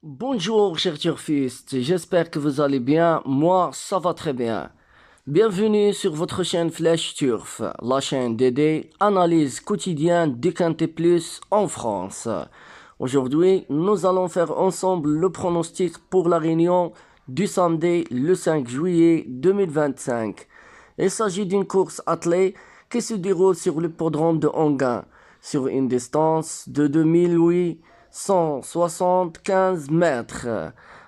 Bonjour chers turfistes, j'espère que vous allez bien, moi ça va très bien. Bienvenue sur votre chaîne Flèche Turf, la chaîne DD, analyse quotidienne du Quintet Plus en France. Aujourd'hui, nous allons faire ensemble le pronostic pour la réunion du samedi le 5 juillet 2025. Il s'agit d'une course attelée qui se déroule sur l'hippodrome de Enghien, sur une distance de 2875 mètres,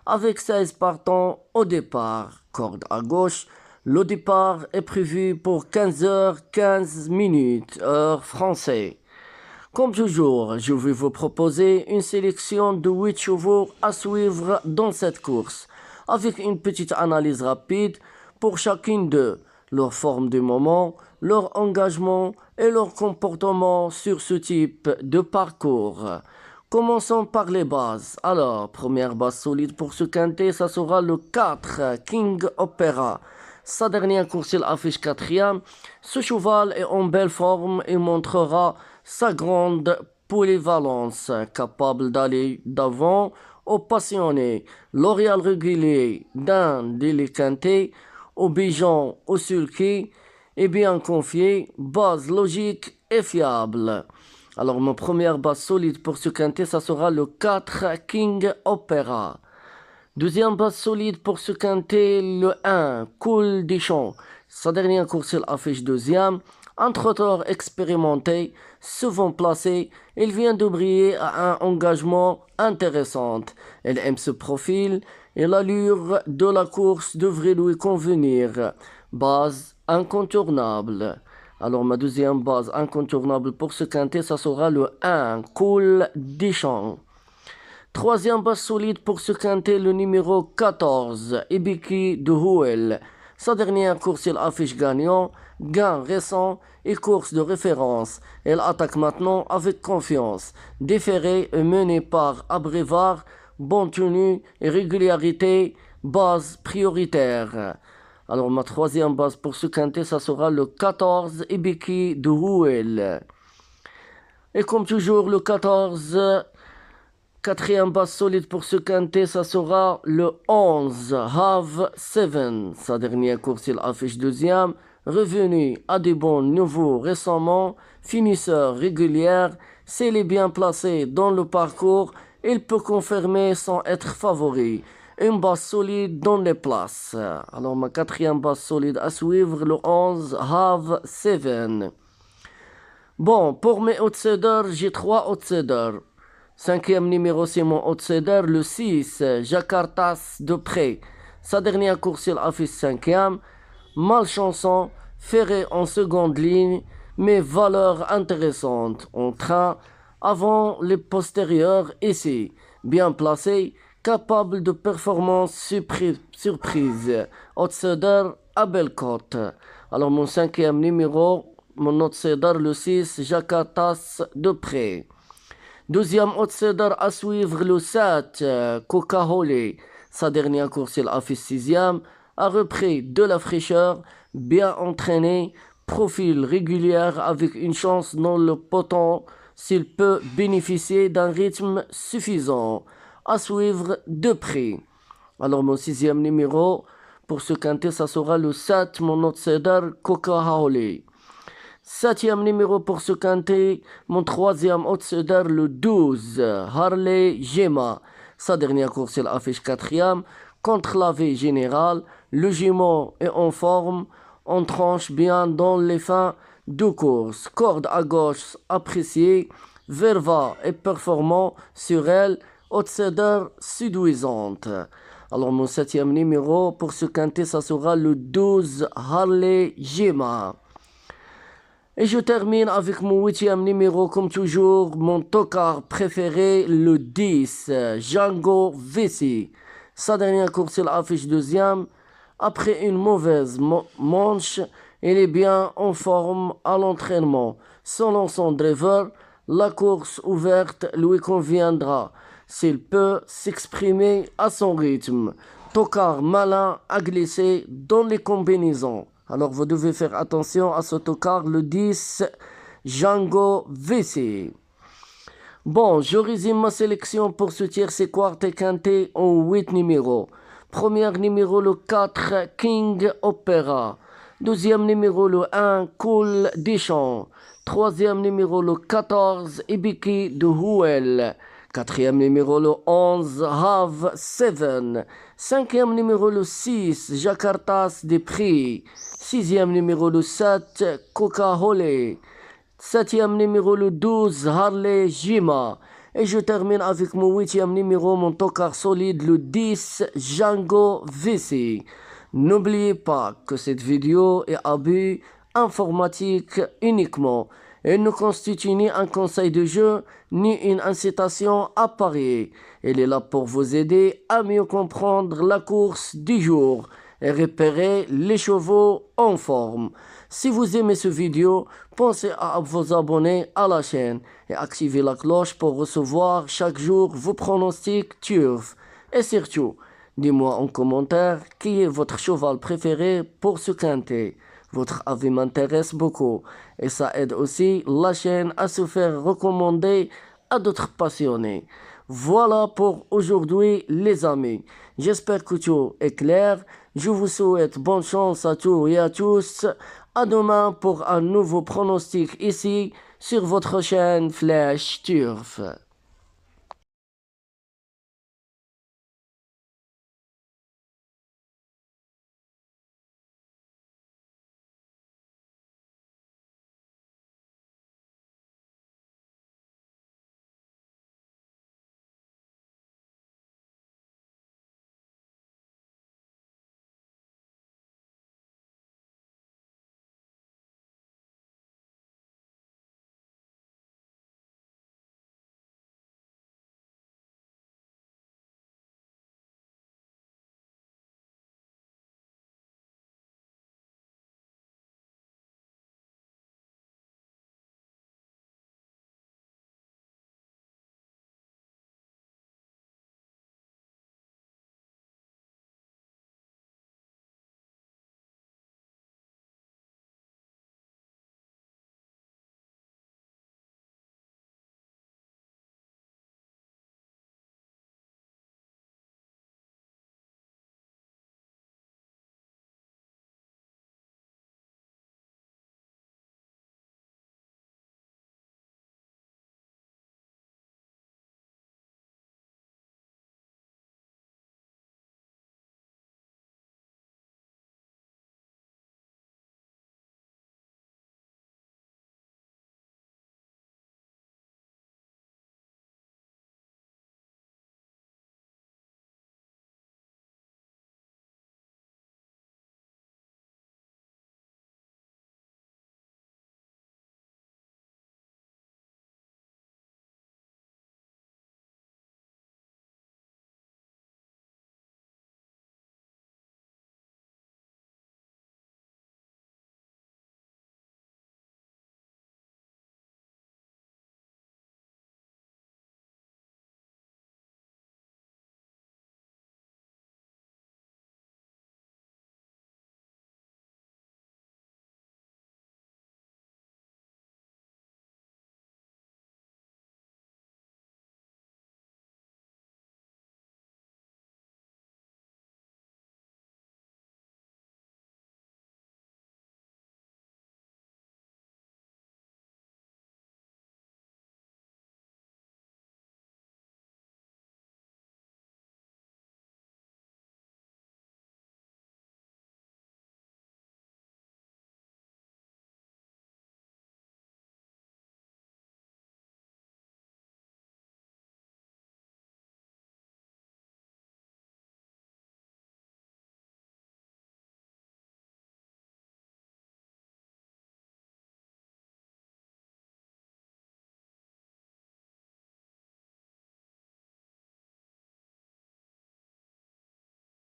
avec 16 partants au départ. Corde à gauche, le départ est prévu pour 15h15 minutes, heure française. Comme toujours, je vais vous proposer une sélection de 8 chevaux à suivre dans cette course, avec une petite analyse rapide pour chacune d'eux, leur forme du moment, leur engagement et leur comportement sur ce type de parcours. Commençons par les bases. Alors, première base solide pour ce quintet, ça sera le 4, King Opera. Sa dernière course, il affiche quatrième. Ce cheval est en belle forme et montrera sa grande polyvalence, capable d'aller d'avant aux passionnés. L'Orial régulier d'un délicanté, au Bijon, au sulky, est bien confié, base logique et fiable. Alors, ma première base solide pour ce quintet, ça sera le 4 King Opera. Deuxième base solide pour ce quintet, le 1 Cool Dichon. Sa dernière course, il affiche deuxième. Un trotteur expérimenté, souvent placé, il vient de briller à un engagement intéressant. Il aime ce profil et l'allure de la course devrait lui convenir. Base incontournable. Alors ma deuxième base incontournable pour ce quintet, ça sera le 1, Cool Dichon. Troisième base solide pour ce quintet, le numéro 14, Ibiki de Houel. Sa dernière course, il affiche gagnant, gain récent et course de référence. Elle attaque maintenant avec confiance. Déféré et mené par Abrévar, bonne tenue et régularité, base prioritaire. Alors ma troisième base pour ce quintet, ça sera le 14, Ibiki de Houel. Et comme toujours, le 14, quatrième base solide pour ce quintet, ça sera le 11, Have 7. Sa dernière course, il affiche deuxième. Revenu à des bons niveaux récemment, finisseur régulière, s'il est bien placé dans le parcours, il peut confirmer sans être favori. Une base solide dans les places. Alors ma quatrième base solide à suivre, le 11, Have 7. Bon, pour mes outsiders, j'ai 3 outsiders. Cinquième numéro, c'est mon outsider, le 6, Jakartas de Pré. Sa dernière course, il affiche cinquième. Malchanson, ferré en seconde ligne, mais valeur intéressante. En train, avant les postérieurs ici. Bien placé, capable de performance surprise. Outsider à belle cote. Alors mon cinquième numéro, mon outsider, le 6, Jakartas de Pré. Deuxième outsider à suivre, le 7, Coca-Cola. Sa dernière course, il affiche sixième, a repris de la fraîcheur, bien entraîné, profil régulier avec une chance dans le potent s'il peut bénéficier d'un rythme suffisant. À suivre de près. Alors mon sixième numéro, pour ce quintet, ça sera le 7, mon outsider, Coca-Cola. Septième numéro pour ce quintet, mon troisième outsider, le 12, Harley Gema. Sa dernière course, il affiche quatrième. Contre la vie générale, le jument est en forme, on tranche bien dans les fins de course. Corde à gauche appréciée, Verva est performant sur elle, outsider séduisante. Alors mon septième numéro pour ce quintet, ça sera le 12, Harley Gema. Et je termine avec mon huitième numéro, comme toujours, mon tocard préféré, le 10, Django Vessi. Sa dernière course, il affiche deuxième. Après une mauvaise manche, il est bien en forme à l'entraînement. Selon son driver, la course ouverte lui conviendra, s'il peut s'exprimer à son rythme. Tocard malin à glisser dans les combinaisons. Alors vous devez faire attention à ce tocard, le 10, Django Vessi. Bon, je résume ma sélection pour ce tiercé quartet quintet en 8 numéros. Premier numéro le 4, King Opera. Deuxième numéro le 1, Cool Deschamps. Troisième numéro le 14, Ibiki de Houel. Quatrième numéro le 11, Have 7. Cinquième numéro le 6, Jakartas des Prix. Sixième numéro le 7, Coca-Cola. Septième numéro le 12, Harley Jima. Et je termine avec mon huitième numéro, mon tocard solide, le 10, Django Vissi. N'oubliez pas que cette vidéo est à but informatique uniquement. Elle ne constitue ni un conseil de jeu, ni une incitation à parier. Elle est là pour vous aider à mieux comprendre la course du jour et repérer les chevaux en forme. Si vous aimez ce vidéo, pensez à vous abonner à la chaîne et activer la cloche pour recevoir chaque jour vos pronostics turf. Et surtout, dis-moi en commentaire qui est votre cheval préféré pour ce quintet. Votre avis m'intéresse beaucoup et ça aide aussi la chaîne à se faire recommander à d'autres passionnés. Voilà pour aujourd'hui les amis. J'espère que tout est clair. Je vous souhaite bonne chance à tous et à tous. À demain pour un nouveau pronostic ici sur votre chaîne Flash Turf.